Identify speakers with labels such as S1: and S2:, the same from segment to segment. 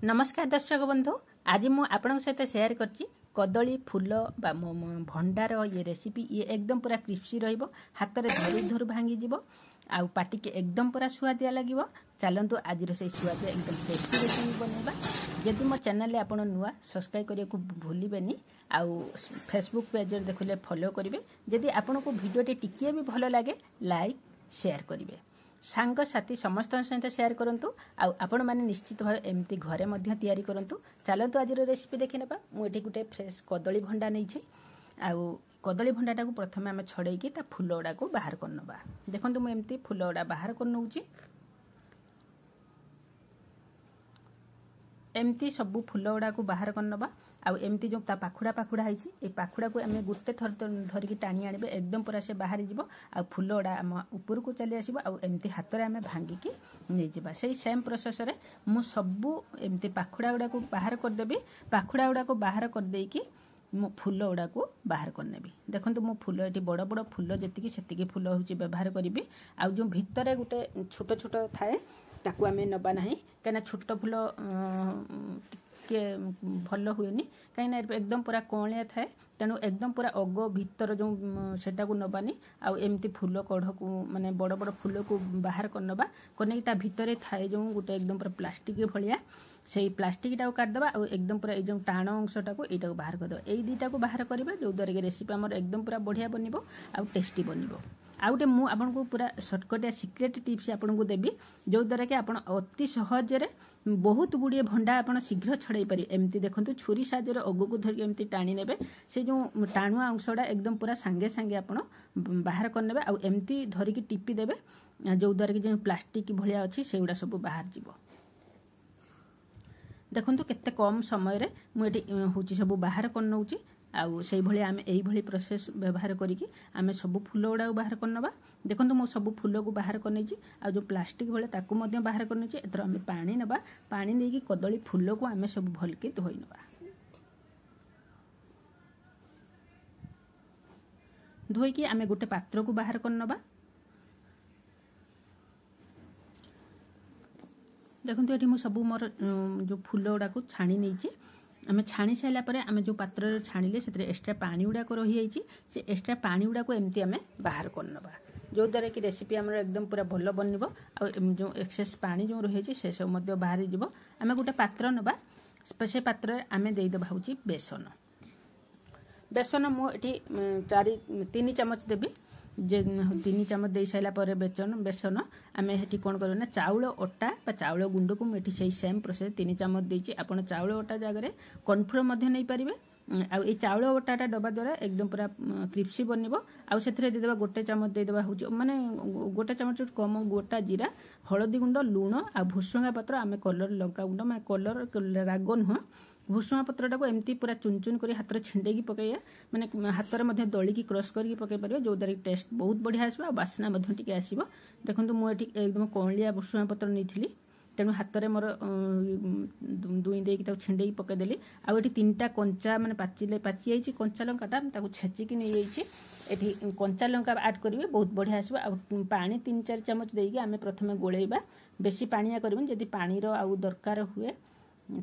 S1: नमस्कार दर्शक बंधु आज मु आपण सहित शेयर करची कदली फूल बा भंडार ये रेसिपी ये एकदम पूरा क्रिस्पी रहिबो हाथ रे धरी धरू भांगी जीवो आउ पाटी के एकदम पूरा सुआदिया लागिवो। चलंतु आज से सुआदिया एकदम टेस्टी रेसिपी बनैबा। यदि मो चैनल आपण नुआ सब्सक्राइब करिया को भूलिबेनी आउ फेसबुक पेज रे देखले फॉलो करिवे। यदि आपण को वीडियो टिकिए भी भलो लागे लाइक शेयर करिवे सांग साथी समस्त सहित शेयर करंतु आपण माने निश्चित भाव एमती घरे मध्य तैयारी करंतु। चलंतु आज रेसिपी देखि नेबा। मु एठी गुटे फ्रेश कदली भंडा नै छी आउ कदली भंडाटा को प्रथमे आमे छड़ेई की ता फूल ओडा को बाहर करनबा। देखंतु मु एमती फूल ओडा बाहर करनउची एमती सब फूल ओडा को बाहर करनबा। आउ एमती जो ता पाखुड़ा पाखुड़ा है ए पाखुड़ा को आम गोटे थर धरिकी टाणी आने एकदम पूरा से बाहरी जीव आ फूल ओडा आम ऊपर को चली आसो आमती हाथ में आम भांगिकी नहीं जावा। से सेम प्रोसेस रे मु सबू एमती पाखुड़ा गुड़ा को बाहर करदेवी। पाखुड़ा गुड़ा को बाहर करदेकी मु फूल गुड़ा को बाहर करनेबी। देखो मो फूल ये बड़ बड़ फूल जी से फूल हूँ व्यवहार करी। आ जो भितर गोटे छोट छोट थाए ताकू आम नबा ना कहीं छोट फूल के भल हुए कहीं एकदम पूरा कौलिया थाए तेणु एकदम पूरा अग भीतर जो सेटा को नबानी आउ एमती फूल कढ़ को माने बड़ बड़ फूल को बाहर करनबा करने ता भितर थाए जो गोटे एकदम पूरा प्लास्टिक भलिया से प्लास्टिक टाक काटदबा और एकदम पूरा ये टाण अंशटा को यहाँ बाहर करदे यही दुईटा को बाहर करवा जो द्वारा कि रेसिपी आमर एकदम पूरा बढ़िया बनब आउ टेस्टी बनब। आउ गोटे मु आपको पूरा सर्टकटिया सिक्रेट टिप्स आपको देवी जो द्वारा कि आप अति सहजरे बहुत गुड़िए भंडा आप शीघ्र छड़ाई पारे। एमती देखो छुरी साजर अग को धरिक एमती टाणी ने से जो टाणुआ अंशटा एकदम पूरा सांगे सांगे आप बाहर करने आउ एमती धरिकी टिपी देवे जो द्वारा कि जो प्लास्टिक भाया अच्छी से गुड़ा सब बाहर जीव। देखो केते कम समय मुझे हूँ सब बाहर कर नौची आउ से आम यही प्रोसेस व्यवहार करिकी आमे सब फूल गुड़ा बाहर करनबा। देखो मो सब फूल को बाहर करनी आ जो प्लास्टिक भाई ताकू मध्य बाहर करनी एथर आम पानी नबा पानी देकी कदली फूल को आमे सब भलके धोई नबा। धोईकी आमे गोटे पात्र को बाहर करनबा। देखो ये मुझे सब मोर जो फूल गुड़ा को छाणी नहीं आम छाणी सारापर आम जो पात्र छाणिले से एक्सट्रा पानी गुड़ाक रही से एक्सट्रा पानी गुड़ाक एमती आम बाहर करनबा जो द्वारा कि रेसिपी आम एकदम पूरा भल बनब आ जो एक्सेस पानी जो रही से सब बाहरी जीव। आम गोटे पात्र नबा से पात्र आम देदेबा हूँ बेसन। बेसन मुझे 3 चामच देवी जे 3 चामच दे सारापर बेसन आम ये कौन करना चाउल अटा चाउल गुंड को मुझे से सेम प्रोसेस 3 चामच देती आप चाउल अटा जगह कॉर्नफ्लोर नहीं पारे आउ ये चाउल अटाटा दबा द्वारा एकदम पूरा क्रिस्पी बनब। आउ से देदेबा गोटे चामच देदेबा हूँ माने गोटे चामच कम गोटा जीरा हलदी गुंड लुण आ भुसुंगा पत्र आम कलर लंका गुंड मैं कलर राग नुह भुसुंगा पत्रटा को एमती पूरा चुन चुन कर हाथ में छिंडेकी पकईया माने हाथ में दलिकी क्रश करके पकई पार जो द्वारा टेस्ट बहुत बढ़िया आसो बास्ना टी आसो। देखो मुझे एकदम कौलिया भुसुंगा पत्र नहीं तेणु हाथ में मोर दुई देकी छिंडेकी पकईदेली। आउ ये 3टा कंचा मैंने पाची जाइए कंचा लंकाटा छेचिकी नहीं ये कंचा लंका आड करेंगे बहुत बढ़िया आसो। आ पानी 3-4 चामच देकी आम प्रथम गोलेबा बेसी पानिया करबे जदि पानीर आउ दरकार हुए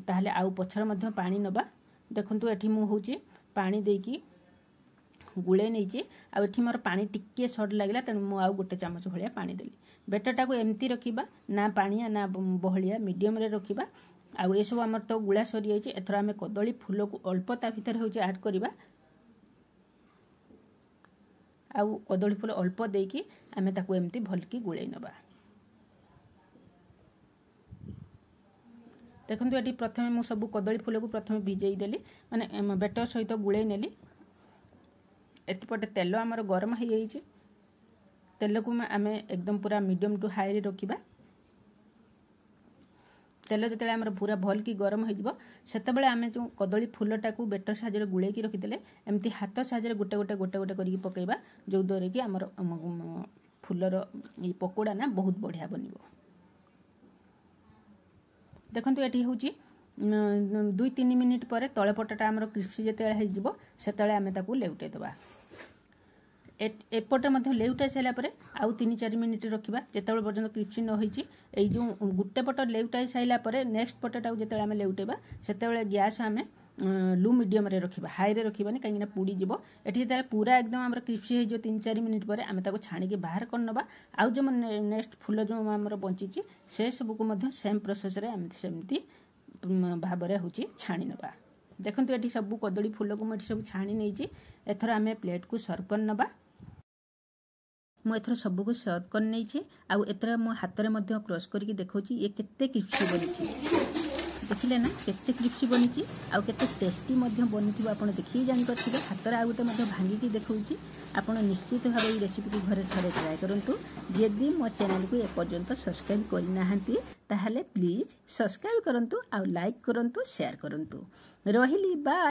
S1: ताहले आउ पछर मध्य पानी नबा। देखंतु एठी मु होची पानी देकी गुळे नैची आ एठी मोर पानी टिके शॉर्ट लागला तेणु मु आउ गोटे चामच भलिया पानी देली। बेटरटा को एमती रखिबा ना पानिया ना बहलिया मीडियम रे रखिबा। आउ ए सब हमर तो गुळा सरी जाइए एथर आमे कदली फूल को अल्प ता भीतर होची ऐड करिबा। आउ कदली फूल अल्प देकी आमे ताकू एमती भलकी गुळै नबा। देखो ये प्रथम मुझे सब कदली फूल को प्रथम भिजई देली माने बेटर सहित गुड़े नेली। एपटे तेल आमर गरम हो जाइए तेल को आम एकदम पूरा मीडियम टू हाई रखा। तेल जो आम पूरा भल की गरम होते आम जो कदली फूलटा को बेटर साहाଯ୍य गुड़े रखीदे एमती हाथ साहाଯ୍य गोटे गोटे गोटे गोटे कर पकईबा जो द्वारा कि आमर फूलर ये पकोड़ा ना बहुत बढ़िया बनब। देखो ये हूँ 2-3 मिनिट पर तले पटटा आमर क्रिस्पी जिते से आम लेउटे दबा। एपटे लेउटाई सारापर आउ 3-4 मिनिट रखा जिते पर्यटन क्रिस्पी न होती जो गोटे पट लेउटाई सारापर नेक्स्ट पटेटा जो आम लेउटेबा से गैस आम लो मीडियम रे रखा हाई रे रखानी कहीं पोड़ीज ये जो पूरा एकदम आम क्रिस्पी हो 3-4 मिनिट पर आम छाणिकी बाहर करनबा आउ जो नेक्स्ट फूल जो आम बंची से सबको सेम प्रोसेस सेमती भाव हूँ छाणी नबा। देखो ये सब कदली फूल को मुझे सब छाणी नहीं एथर आम प्लेट को सर्व कर नबा। मुझे सबको सर्व कर नहीं आउ एथर मो हाथ में क्रश करके देखा ये केते क्रिस्पी बनी देखिले ना केते क्रिस्पी बनी आउ केते टेस्टी बनी आप देखिए जापर हाथ आउ गोटे भांगिकी देखा आप निश्चित भाव ये रेसिपी को घरे थे ट्राए करूँ। जदि मो चैनल को एपर्यंत सब्सक्राइब करना ताहले प्लीज सब्सक्राइब करूँ आउ लाइक करूँ शेयर करूँ। रही बाय।